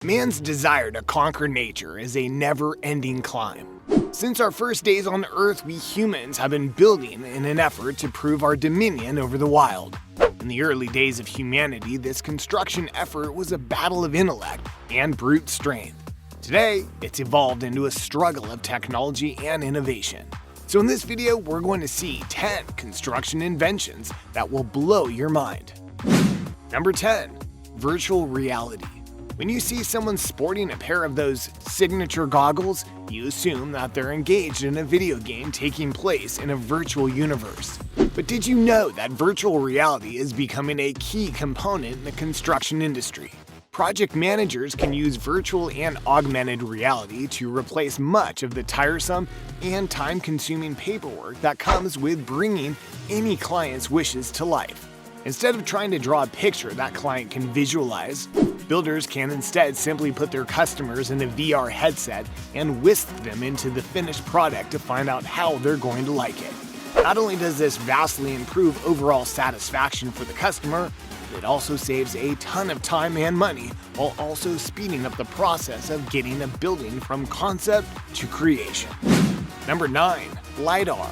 Man's desire to conquer nature is a never-ending climb. Since our first days on Earth, we humans have been building in an effort to prove our dominion over the wild. In the early days of humanity, this construction effort was a battle of intellect and brute strength. Today, it's evolved into a struggle of technology and innovation. So in this video, we're going to see 10 construction inventions that will blow your mind. Number 10. Virtual reality. When you see someone sporting a pair of those signature goggles, you assume that they're engaged in a video game taking place in a virtual universe. But did you know that virtual reality is becoming a key component in the construction industry? Project managers can use virtual and augmented reality to replace much of the tiresome and time-consuming paperwork that comes with bringing any client's wishes to life. Instead of trying to draw a picture that client can visualize, builders can instead simply put their customers in a VR headset and whisk them into the finished product to find out how they're going to like it. Not only does this vastly improve overall satisfaction for the customer, it also saves a ton of time and money while also speeding up the process of getting a building from concept to creation. Number 9. LiDAR.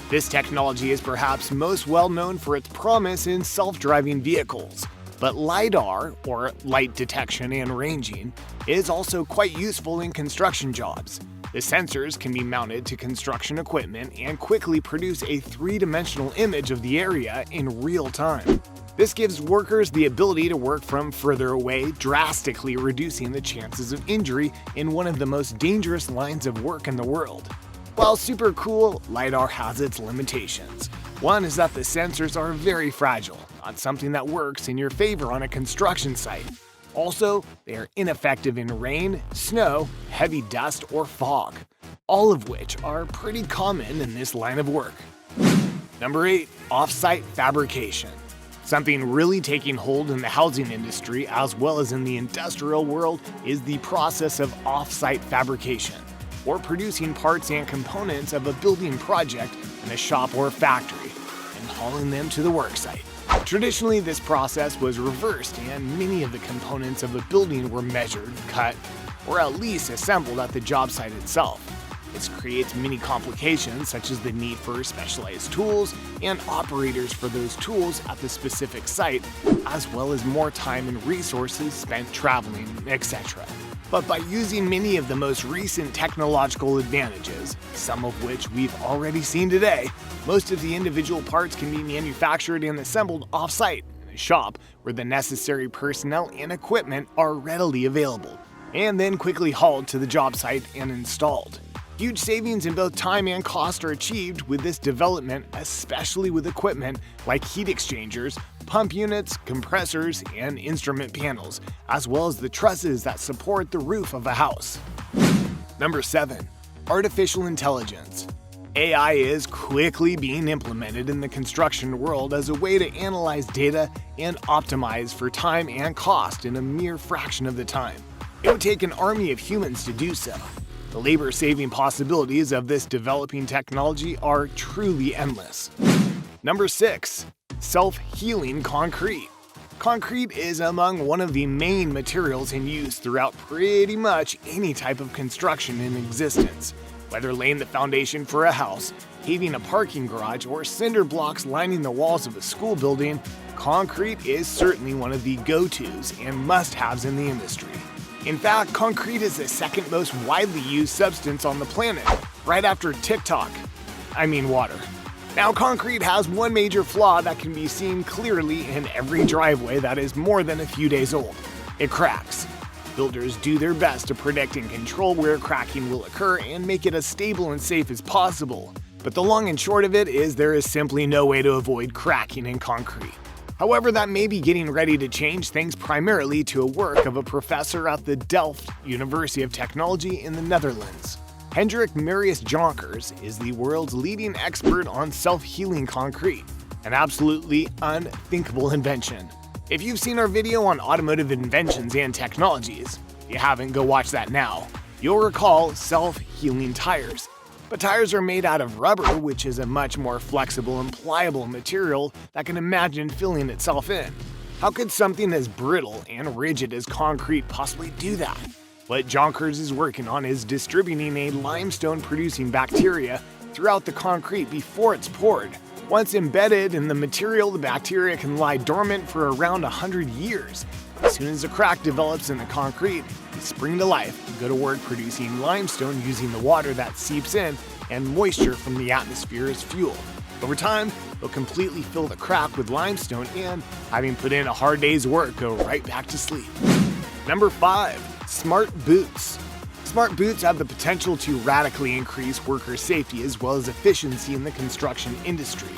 This technology is perhaps most well known for its promise in self-driving vehicles, but LiDAR, or light detection and ranging, is also quite useful in construction jobs. The sensors can be mounted to construction equipment and quickly produce a three-dimensional image of the area in real time. This gives workers the ability to work from further away, drastically reducing the chances of injury in one of the most dangerous lines of work in the world. While super cool, LiDAR has its limitations. One is that the sensors are very fragile, not something that works in your favor on a construction site. Also, they are ineffective in rain, snow, heavy dust, or fog, all of which are pretty common in this line of work. Number 8. Offsite Fabrication. Something really taking hold in the housing industry as well as in the industrial world is the process of offsite fabrication, or producing parts and components of a building project in a shop or factory and hauling them to the worksite. Traditionally, this process was reversed and many of the components of a building were measured, cut, or at least assembled at the job site itself. This creates many complications such as the need for specialized tools and operators for those tools at the specific site, as well as more time and resources spent traveling, etc. But by using many of the most recent technological advantages, some of which we've already seen today, most of the individual parts can be manufactured and assembled off-site in a shop where the necessary personnel and equipment are readily available, and then quickly hauled to the job site and installed. Huge savings in both time and cost are achieved with this development, especially with equipment like heat exchangers, pump units, compressors, and instrument panels, as well as the trusses that support the roof of a house. Number 7. Artificial intelligence. AI is quickly being implemented in the construction world as a way to analyze data and optimize for time and cost in a mere fraction of the time. It would take an army of humans to do so. The labor-saving possibilities of this developing technology are truly endless. Number 6. SelfHealing Concrete. Concrete is among one of the main materials in use throughout pretty much any type of construction in existence. Whether laying the foundation for a house, paving a parking garage, or cinder blocks lining the walls of a school building, concrete is certainly one of the go-tos and must-haves in the industry. In fact, concrete is the second most widely used substance on the planet, right after water. Now, concrete has one major flaw that can be seen clearly in every driveway that is more than a few days old. It cracks. Builders do their best to predict and control where cracking will occur and make it as stable and safe as possible. But the long and short of it is there is simply no way to avoid cracking in concrete. However, that may be getting ready to change thanks primarily to a work of a professor at the Delft University of Technology in the Netherlands. Hendrik Marius Jonkers is the world's leading expert on self-healing concrete, an absolutely unthinkable invention. If you've seen our video on automotive inventions and technologies, if you haven't, go watch that now. You'll recall self-healing tires. But tires are made out of rubber, which is a much more flexible and pliable material that can imagine filling itself in. How could something as brittle and rigid as concrete possibly do that? What Jonkers is working on is distributing a limestone-producing bacteria throughout the concrete before it's poured. Once embedded in the material, the bacteria can lie dormant for around 100 years. As soon as a crack develops in the concrete, they spring to life and go to work producing limestone using the water that seeps in and moisture from the atmosphere as fuel. Over time, they'll completely fill the crack with limestone and, having put in a hard day's work, go right back to sleep. Number 5. Smart boots. Smart boots have the potential to radically increase worker safety as well as efficiency in the construction industry.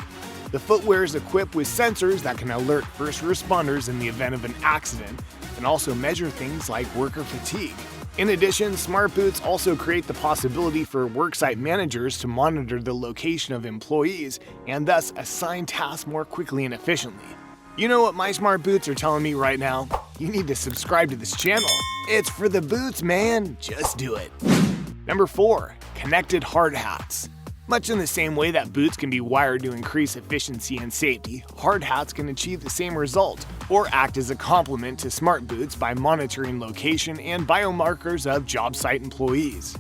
The footwear is equipped with sensors that can alert first responders in the event of an accident and also measure things like worker fatigue. In addition, smart boots also create the possibility for worksite managers to monitor the location of employees and thus assign tasks more quickly and efficiently. You know what my smart boots are telling me right now? You need to subscribe to this channel. It's for the boots, man. Just do it. Number 4. Connected hard hats. Much in the same way that boots can be wired to increase efficiency and safety, hard hats can achieve the same result or act as a complement to smart boots by monitoring location and biomarkers of job site employees.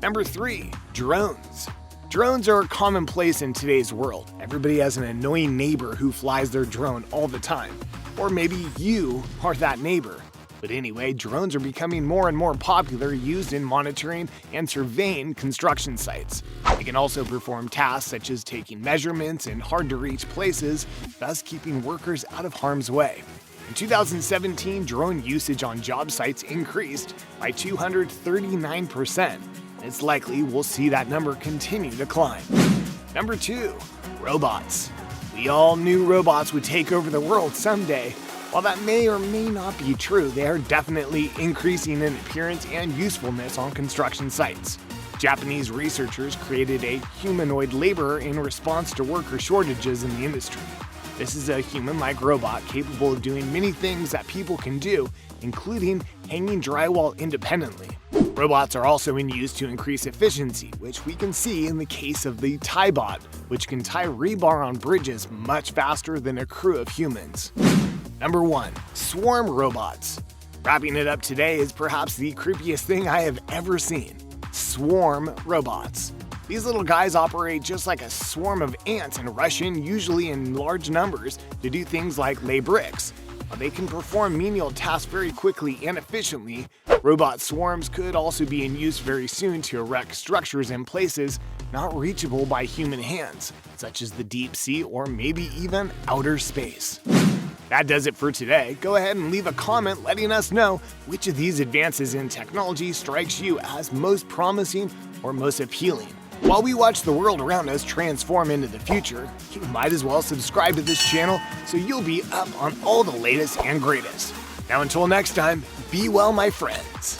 Number 3. Drones. Drones are commonplace in today's world. Everybody has an annoying neighbor who flies their drone all the time. Or maybe you are that neighbor. But anyway, drones are becoming more and more popular, used in monitoring and surveying construction sites. They can also perform tasks such as taking measurements in hard-to-reach places, thus keeping workers out of harm's way. In 2017, drone usage on job sites increased by 239%. It's likely we'll see that number continue to climb. Number 2. Robots. We all knew robots would take over the world someday. While that may or may not be true, they are definitely increasing in appearance and usefulness on construction sites. Japanese researchers created a humanoid laborer in response to worker shortages in the industry. This is a human-like robot capable of doing many things that people can do, including hanging drywall independently. Robots are also in use to increase efficiency, which we can see in the case of the TieBot, which can tie rebar on bridges much faster than a crew of humans. Number 1. Swarm robots. Wrapping it up today is perhaps the creepiest thing I have ever seen. Swarm robots. These little guys operate just like a swarm of ants and rush in usually in large numbers to do things like lay bricks. While they can perform menial tasks very quickly and efficiently, robot swarms could also be in use very soon to erect structures in places not reachable by human hands, such as the deep sea or maybe even outer space. That does it for today. Go ahead and leave a comment letting us know which of these advances in technology strikes you as most promising or most appealing. While we watch the world around us transform into the future, you might as well subscribe to this channel so you'll be up on all the latest and greatest. Now until next time, be well, my friends.